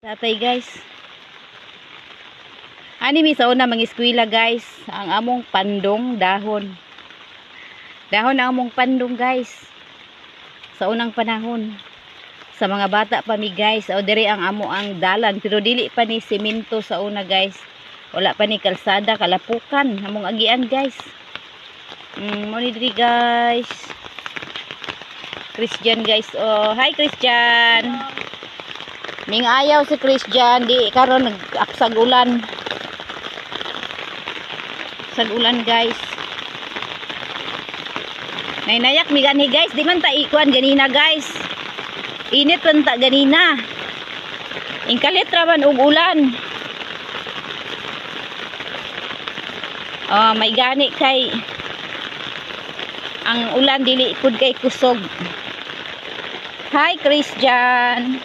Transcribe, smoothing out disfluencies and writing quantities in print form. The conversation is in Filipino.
Tatay guys. Ani mi sa una mangiskwela guys, ang among pandong dahon. Dahon ang among pandong guys. Sa unang panahon. Sa mga bata pa mi guys, o diri ang amo ang dalan pero dili pa ni semento sa una guys. Wala pa ni kalsada, kalapukan among agian guys. Mo ni diri guys. Christian guys. Oh, hi Christian. Ming ayaw si Christian di karon nag-aksag ulan. Sag ulan guys. Nayak mi gani guys, di man ta ikuan ganina guys. Init man ta ganina. Ingkalit ra man og ulan. May gani kay ang ulan dili pud kay kusog. Hi Christian.